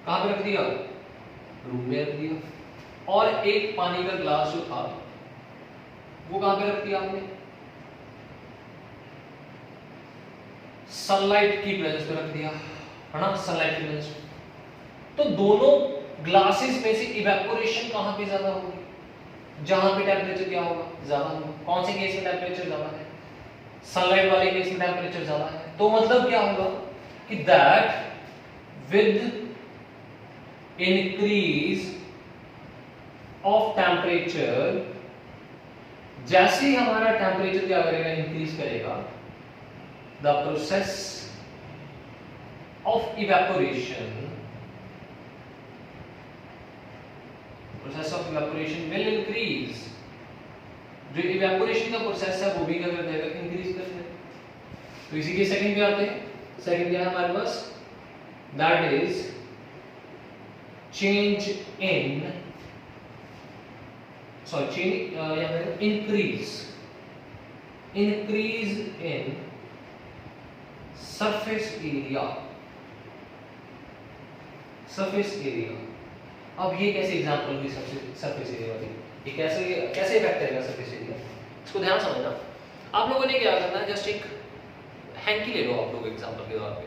कहां पे रख दिया? रूम में रख दिया। और एक पानी का ग्लास जो था वो कहां पे रख दिया आपने? सनलाइट की प्रेजेंस में रख दिया, है ना, सनलाइट की प्रेजेंस में। तो दोनों ग्लासेस में से इवेपोरेशन कहां पे ज्यादा होगी? जहां पे टेम्परेचर क्या होगा? ज्यादा होगा। कौन से केस में टेम्परेचर ज्यादा है? सनलाइट वाले केस में टेम्परेचर ज्यादा है। तो मतलब क्या होगा कि that with increase of temperature, जैसे ही हमारा टेम्परेचर क्या करेगा? इंक्रीज करेगा, the process of evaporation will increase. जो इवेपोरेशन का प्रोसेस है वो भी क्या कर देगा? इंक्रीज कर देगा। तो इसी के सेकंड पे आते हैं। सेकंड क्या है हमारे पास? That is change in increase in surface area। अब ये कैसे एग्जांपल हुई सरफेस एरिया वाली? ये कैसे इफेक्ट करेगा सरफेस एरिया? इसको ध्यान समझना। आप लोगों ने क्या करना है, जस्ट एक हैंकी ले लो आप लोग एग्जांपल के तौर पे।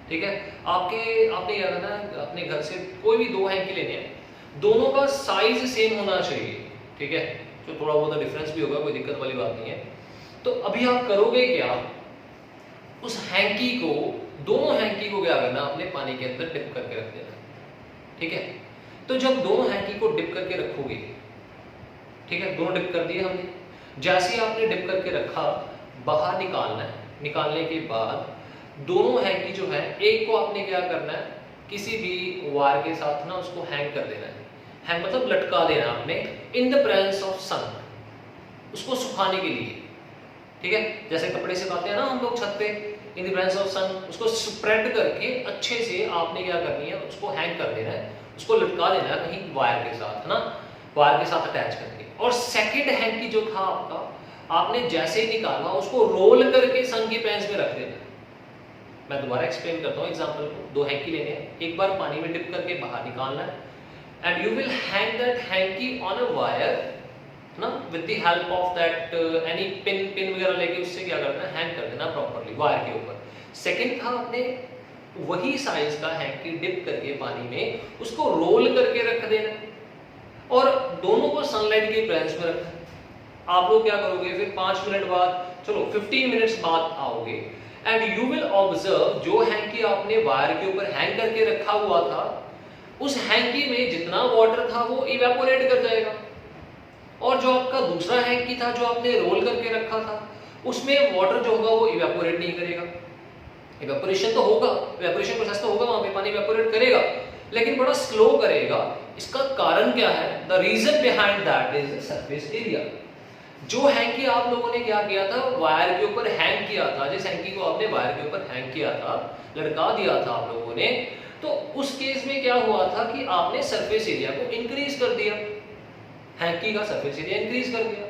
ठीक है, आपने क्या करना है, अपने घर से कोई भी 2 हैंकी लेने हैं, दोनों का साइज सेम होना चाहिए। ठीक है, जो थोड़ा बहुत डिफरेंस भी होगा कोई दिक्कत वाली बात नहीं है। तो अभी आप करोगे क्या, उस हैंकी को, दोनों हैंकी को क्या करना, अपने पानी के अंदर डिप करके रख देना। ठीक है, तो जब दोनों हैंकी को डिप करके रखोगे, ठीक है, दोनों डिप कर दिए हमने, जैसे ही आपने डिप करके रखा, बाहर निकालना है। निकालने के बाद दोनों हैंकी जो है, एक को आपने क्या करना है, किसी भी वायर के साथ ना उसको हैंग कर देना है। हैंग मतलब लटका देना आपने, इन द प्रेजेंस ऑफ सन, उसको सुखाने के लिए। ठीक है, जैसे कपड़े सुखाते हैं ना हम लोग छत पे, इन द प्रेजेंस ऑफ सन, उसको स्प्रेड करके अच्छे से आपने क्या करनी है, उसको हैंग कर देना है, उसको लटका देना है कहीं वायर के साथ, है ना, वायर के साथ अटैच करके। और सेकंड हैंकी जो था आपका, आपने जैसे ही निकाला उसको रोल करके सन की प्रेजेंस में रख देना है। मैं दोबारा एक्सप्लेन करता हूँ एग्जांपल को। 2 हैंकी लेने हैं, एक बार पानी में डिप करके बाहर निकालना है, and you will hang that hanky on a wire ना, with the help of that any pin वगैरह लेके उससे क्या करना है, हैंग कर देना प्रॉपर्ली वायर के ऊपर। सेकंड था, आपने वही साइज का हैंकी डिप करके पानी में उसको रोल करके रख देना और दोनों को सनलाइट के प्रेजेंस में रखना। आप लोग क्या करोगे फिर 5 मिनट बाद, चलो 15 मिनट्स बाद आओगे, एंड यू विल ऑब्जर्व जो हैंकी आपने वायर के ऊपर हैंग करके रखा हुआ था, उस हैंकी में जितना वाटर था वो इवेपोरेट कर जाएगा, और जो आपका दूसरा हैंकी था जो आपने रोल करके रखा था, उसमें वाटर जो होगा वो इवेपोरेट नहीं करेगा। इवेपोरेशन तो होगा, इवेपोरेशन प्रोसेस तो होगा, वहां पे पानी इवेपोरेट करेगा, लेकिन बड़ा स्लो करेगा। इसका कारण क्या है? The reason behind that is surface area. जो हैंकी आप लोगों ने क्या किया था, वायर के ऊपर हैंग किया था, जिस हैंकी को आपने वायर के ऊपर हैंग किया था, लटका दिया था आप लोगों ने, तो उस केस में क्या हुआ था कि आपने सरफेस एरिया को इंक्रीज कर दिया, हैंकी का सरफेस एरिया इंक्रीज कर दिया।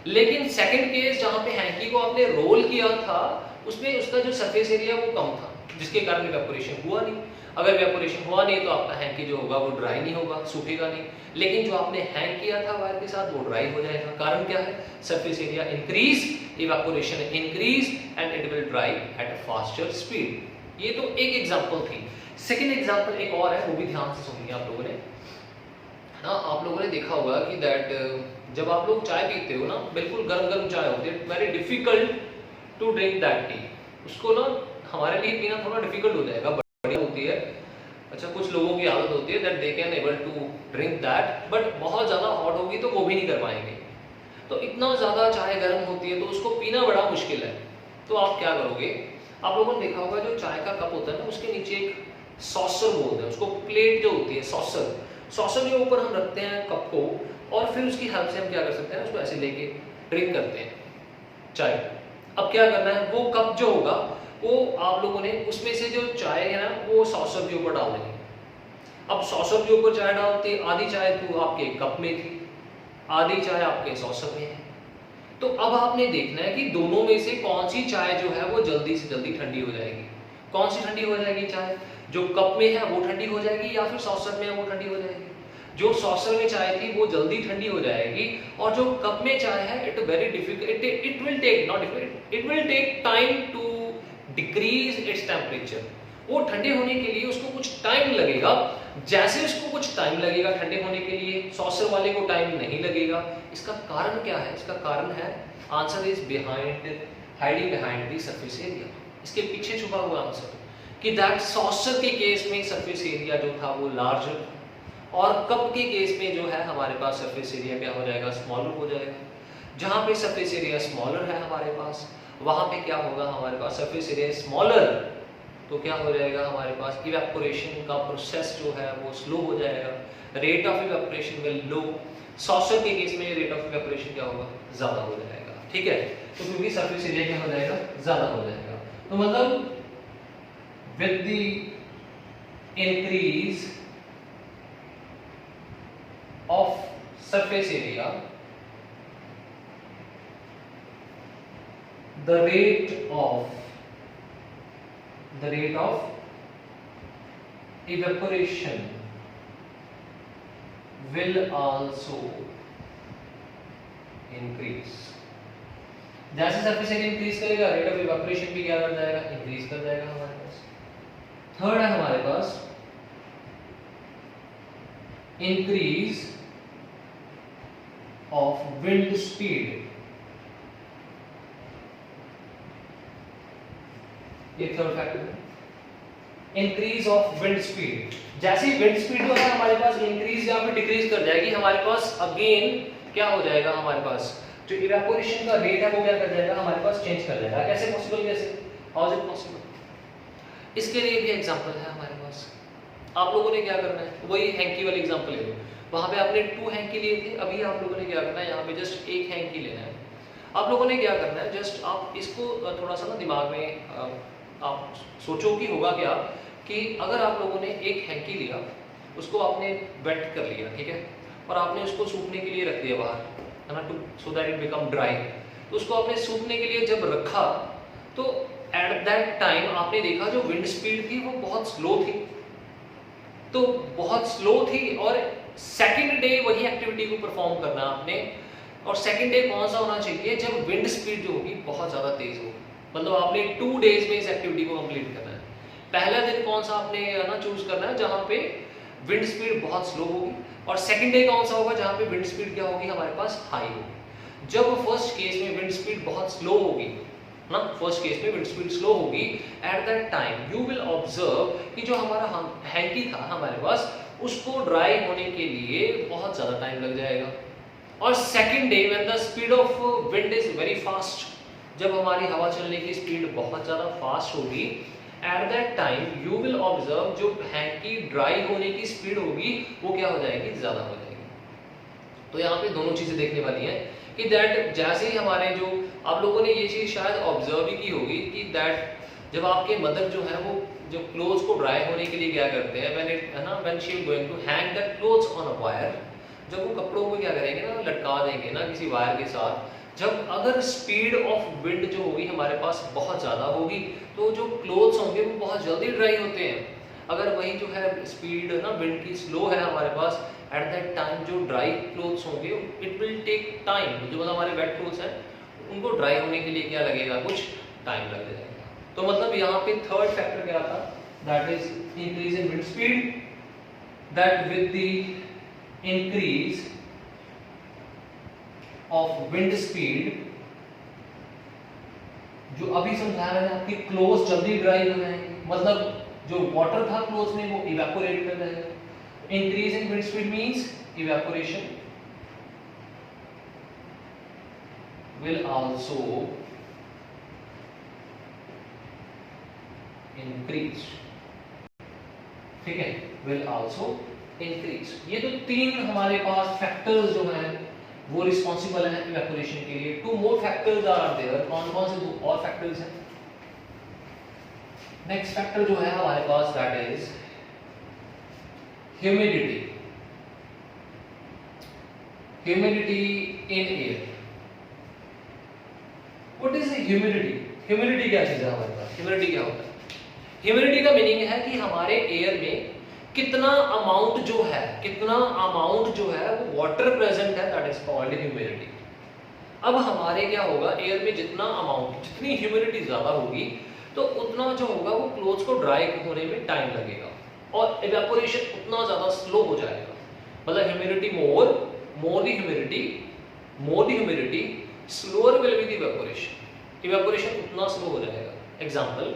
लेकिन सेकंड केस जहां पे हैंकी को आपने रोल किया था, उसमें उसका जो सरफेस एरिया वो कम था, जिसके कारण इवेपोरेशन हुआ नहीं। अगर इवेपोरेशन हुआ नहीं तो आपका हैंकी जो होगा वो ड्राई नहीं होगा, सूखेगा नहीं। लेकिन जो आपने हैंग किया था वायर के साथ, वो ड्राई हो जाएगा। कारण क्या है? Surface area increase, evaporation increase and it will dry at a faster speed. ये तो एक एग्जांपल थी। सेकंड एग्जांपल एक और है, वो भी ध्यान से सुनिए आप लोगों ने। ना आप लोगों ने देखा होगा कि दैट जब आप लोग चाय पीते हो ना, बिल्कुल गर्म गर्म चाय होती है, very difficult to drink that tea. उसको ना हमारे लिए पीना थोड़ा डिफिकल्ट हो जाएगा, बढ़िया होती है। अच्छा, कुछ लोगों की आदत होती है that they can able to drink that, but बहुत ज़्यादा हॉट होगी तो वो भी नहीं कर पाएंगे। तो इतना ज़्यादा चाय गर्म होती है तो उसको पीना बड़ा मुश्किल है। तो आप क्या करोगे, आप लोगों ने देखा होगा जो चाय का कप होता है ना, उसके नीचे एक सॉसर बोलते हैं उसको, प्लेट जो होती है सॉसर, सॉसर के ऊपर हम रखते हैं कप को, और फिर उसकी हेल्प से हम क्या कर सकते हैं, उसको ऐसे लेके ड्रिंक करते हैं चाय। अब क्या करना है, वो कप जो होगा वो आप लोगों ने उसमें से जो चाय है ना वो सॉसर के ऊपर डाल देनी। अब सॉसर के ऊपर चाय डालते, आधी चाय तो आपके कप में थी, आधी चाय आपके सॉसर में है। तो अब आपने देखना है कि दोनों में से कौन सी चाय जो है वो जल्दी से जल्दी ठंडी हो जाएगी। कौन सी ठंडी हो जाएगी चाय, जो कप में है वो ठंडी हो जाएगी या फिर सॉसर में है वो ठंडी हो जाएगी। जो सॉसर में चाय थी वो जल्दी ठंडी हो जाएगी, और जो कप में चाय है it very difficult, it will take not difficult, it will take time to decrease its temperature. वो ठंडे होने के लिए उसको कुछ टाइम लगेगा। जैसे उसको कुछ टाइम लगेगा ठंडे होने के लिए, सॉसर वाले को टाइम नहीं लगेगा। इसका कारण क्या है, इसका कारण है, answer is behind, hiding behind the surface area. इसके पीछे छुपा हुआ आंसर कि दैट सॉसर के केस में सरफेस एरिया जो था वो लार्जर, और कप के केस में जो है हमारे पास सरफेस एरिया क्या हो जाएगा, स्मॉलर हो जाएगा। जहां पे सरफेस एरिया स्मॉलर है हमारे पास, वहां पे क्या होगा, हमारे पास सरफेस एरिया स्मॉलर, तो क्या हो जाएगा, हमारे पास इवेपोरेशन का प्रोसेस जो है वो स्लो हो जाएगा, rate of evaporation will low. Saucer के केस में रेट ऑफ इवेपोरेशन क्या होगा, ज्यादा हो जाएगा। ठीक है, तो क्योंकि सरफेस एरिया क्या हो जाएगा, ज्यादा हो जाएगा। तो मतलब with the increase of surface area the rate of evaporation will also increase। जैसे सरफेस एरिया इंक्रीज करेगा रेट ऑफ इवेपोरेशन भी क्या कर जाएगा, इंक्रीज कर जाएगा हमारे पास। थर्ड है हमारे पास इंक्रीज ऑफ विंड स्पीड। ये थर्ड फैक्टर है, इंक्रीज ऑफ विंड स्पीड। जैसे ही विंड स्पीड जो है हमारे पास इंक्रीज या फिर डिक्रीज कर जाएगी, हमारे पास अगेन क्या हो जाएगा, हमारे पास जो इवेपोरेशन का रेट है वो क्या कर जाएगा, हमारे पास चेंज कर जाएगा। कैसे पॉसिबल, कैसे, हाउ इज इट पॉसिबल? इसके लिए भी एग्जांपल है हमारे पास। आप लोगों ने क्या करना है, वही हैंकी वाली एग्जांपल ले लो। वहां पे आपने 2 हैंकी लिए थे, अभी आप लोगों ने क्या करना है, यहाँ पे जस्ट 1 हैंकी लेना है। आप लोगों ने क्या करना है, जस्ट आप इसको थोड़ा सा ना दिमाग में आप सोचो कि होगा क्या, कि अगर आप लोगों ने 1 हैंकी लिया, उसको आपने वेट कर लिया, ठीक है, और आपने उसको सूखने के लिए रख दिया बाहर, है ना, to so that it become dry. तो उसको आपने सूखने के लिए जब रखा, तो एट दैट टाइम आपने देखा जो विंड स्पीड थी वो बहुत स्लो थी, तो बहुत स्लो थी, और सेकंड डे वही एक्टिविटी को परफॉर्म करना आपने। और सेकंड डे कौन सा होना चाहिए, जब विंड स्पीड जो होगी बहुत ज़्यादा तेज होगी। मतलब आपने 2 डेज में इस एक्टिविटी को कंप्लीट करना है। पहला दिन कौन सा आपने ना चूज करना है, जहां पे विंड स्पीड बहुत स्लो होगी, और सेकंड डे कौन सा होगा जहां पे विंड स्पीड क्या होगी, हमारे पास हाई होगी। जब फर्स्ट केस में विंड स्पीड बहुत स्लो होगी ना, फर्स्ट केस में विंड स्पीड स्लो होगी, eight that time you will observe कि जो हमारा हैंकी था हमारे पास, उसको ड्राई होने के लिए बहुत ज्यादा टाइम लग जाएगा। और second day when the speed of wind is very fast, जब हमारी हवा चलने की स्पीड बहुत ज़्यादा फास्ट होगी, eight that time you will observe जो हैंकी ड्राई होने की स्पीड होगी वो क्या हो जाएगी, ज़्यादा हो जाएगी। तो यहाँ पे दोनों चीज़ें देखने वाली हैं कि दैट जैसे ही हमारे जो आप लोगों ने ये चीज़ शायद ऑब्जर्व ही की होगी कि दैट जब आपके मदर जो है वो जो क्लोथ्स को ड्राई होने के लिए क्या करते हैं, व्हेन इट है ना, when she is going to hang the clothes on a wire, जब वो कपड़ों को क्या करेंगे ना, लटका देंगे ना किसी वायर के साथ, जब अगर स्पीड ऑफ विंड जो होगी हमारे पास बहुत ज़्यादा होगी, तो जो क्लोथ्स होंगे वो बहुत जल्दी ड्राई होते हैं। अगर वही जो है स्पीड ना विंड की स्लो है हमारे पास, एट दैट टाइम जो ड्राई क्लोथ्स होंगे इट विल टेक टाइम, जो मतलब हमारे वेट क्लोथ्स हैं उनको ड्राई होने के लिए क्या लगेगा, कुछ टाइम लग जाएगा। तो मतलब यहाँ पे थर्ड फैक्टर क्या था, that is increase in wind speed, that with the increase of wind speed जो अभी समझाया मैंने आपके क्लोज जल्दी ड्राई हो जाएंगे, मतलब जो वाटर था क्लोज में वो इवेपोरेट कर जाएगा. Increase in wind speed means evaporation will also increase. ठीक है, will also increase. ये तो तीन हमारे पास फैक्टर्स जो हैं वो रिस्पॉन्सिबल हैं इवेपोरेशन के लिए. Two more factors are there. कौन कौन से दो और फैक्टर्स हैं? नेक्स्ट फैक्टर जो है हमारे पास that is humidity. Humidity in air. What is humidity? Humidity क्या चीज है हमारे पास? ह्यूमिडिटी क्या होता है? ह्यूमिडिटी का मीनिंग है कि हमारे एयर में कितना अमाउंट जो है वो वाटर प्रेजेंट है, दैट इज कॉल्ड ह्यूमिडिटी. अब हमारे क्या होगा, एयर में जितनी ह्यूमिडिटी ज्यादा होगी तो उतना जो होगा वो क्लोथ्स को ड्राई होने में टाइम लगेगा और इवेपोरेशन उतना ज्यादा स्लो हो जाएगा. मतलब humidity more the humidity slower will be the evaporation. Evaporation उतना स्लो हो जाएगा. एग्जांपल,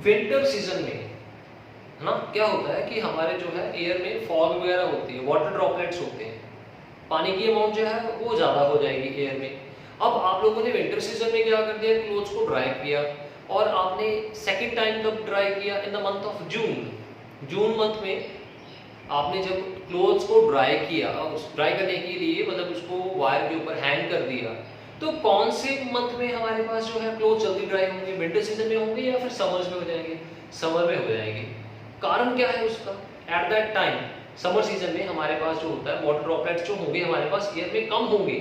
विंटर सीजन में है ना क्या होता है कि हमारे जो है एयर में फॉग वगैरह होती है, वाटर ड्रॉपलेट्स होते हैं, पानी की अमाउंट जो है वो ज्यादा हो जाएगी एयर में. अब आप लोगों ने विंटर सीजन में क्या कर दिया, क्लोथ्स को ड्राई किया और आपने सेकंड टाइम कब ड्राई किया? In the month of June month में आपने जब क्लोथ्स को ड्राई किया, उस ड्राई करने के लिए मतलब उसको वायर के ऊपर हैंग कर दिया, तो कौन से मंथ में हमारे पास जो है क्लोथ जल्दी ड्राई होंगे? विंटर सीजन में होंगे या फिर समर्स में हो जाएंगे? समर में हो जाएंगे. कारण क्या है उसका? Eight that time summer season में हमारे पास जो होता है वाटर ड्रॉपलेट्स जो होंगे हमारे पास एयर में कम होंगे,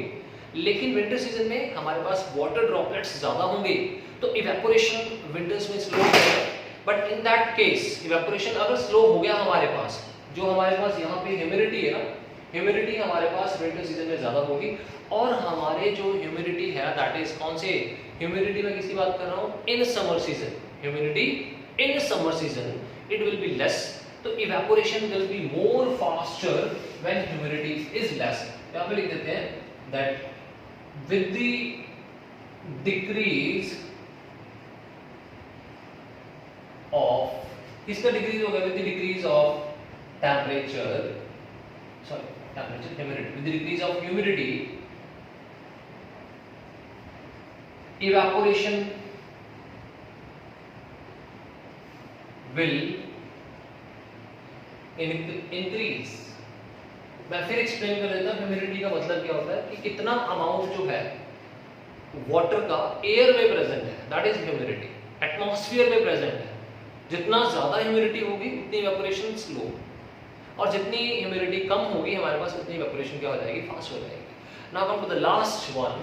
लेकिन विंटर सीजन में हमारे पास वाटर ड्रॉपलेट्स ज्यादा होंगे तो इवेपोरेशन विंटर्स में स्लो होगा. But in that case evaporation अगर स्लो हो गया हमारे पास, जो हमारे पास यहाँ पे ह्यूमिडिटी है ना, ह्यूमिडिटी हमारे पास विंटर सीजन में ज्यादा होगी और हमारे जो ह्यूमिडिटी है दैट इज कौन से ह्यूमिडिटी में किसकी बात कर रहा हूँ? In summer season. Humidity in summer season it will be less, तो evaporation will be more faster when humidity is less. यहाँ पे लिख देते हैं that with the decrease of, किसका डिक्रीज होगा? With the decrease of temperature, humidity, with the decrease of humidity evaporation will increase. मैं फिर एक्सप्लेन कर देता हूँ ह्यूमिडिटी का मतलब क्या होता है कि कितना अमाउंट जो है वाटर का एयर में प्रेजेंट है, दैट इज ह्यूमिडिटी. एटमॉस्फेयर में प्रेजेंट है. जितना ज्यादा ह्यूमिडिटी होगी उतनी इवेपोरेशन स्लो, और जितनी ह्यूमिडिटी कम होगी हमारे पास उतनी इवेपोरेशन क्या हो जाएगी? फास्ट हो जाएगी. Now come to the last one.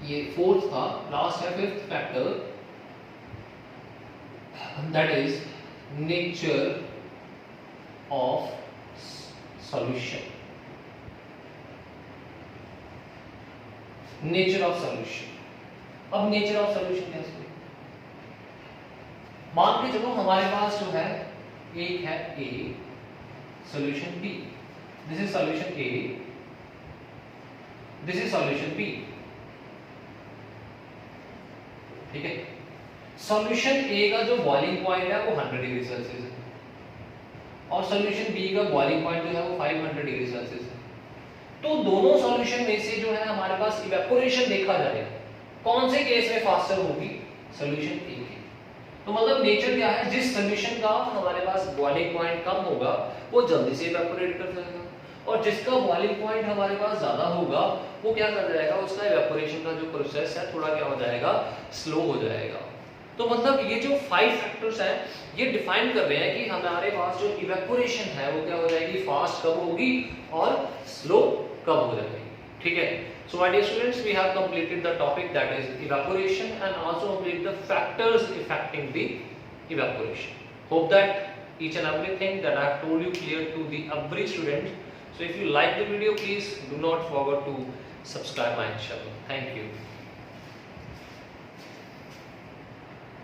ये फोर्थ था, लास्ट है fifth factor, that is nature of solution. Nature of solution. अब नेचर ऑफ सॉल्यूशन कैसे? मान के चलो हमारे पास जो है एक है A, solution B. This is solution A. This is solution B. ठीक है. सॉल्यूशन A का जो बॉइलिंग पॉइंट है वो 100 डिग्री सेल्सियस है और सॉल्यूशन B का बॉइलिंग पॉइंट जो है वो 500 डिग्री सेल्सियस है. तो दोनों सॉल्यूशन में से जो है हमारे पास इवेपोरेशन देखा जाएगा, कौन से केस में फास्टर होगी? सॉल्यूशन A की. तो मतलब नेचर क्या है, जिस सॉल्यूशन का हमारे पास बॉइलिंग पॉइंट कम होगा वो जल्दी से इवेपोरेट कर जाएगा और जिसका बॉइलिंग पॉइंट हमारे पास ज्यादा होगा वो क्या कर जाएगा, उसका इवेपोरेशन का जो प्रोसेस है थोड़ा क्या हो जाएगा? स्लो हो जाएगा. तो मतलब ये जो 5 फैक्टर्स हैं ये डिफाइन कर रहे हैं कि हमारे पास जो इवेपोरेशन है वो क्या हो जाएगी? फास्ट कब होगी और स्लो कब हो जाएगी. ठीक है. So my dear students, we have completed the topic that is evaporation and also completed the factors affecting the evaporation. Hope that each and everything that I have told you clear to the every student. So if you like the video, please do not forget to subscribe my channel. Thank you.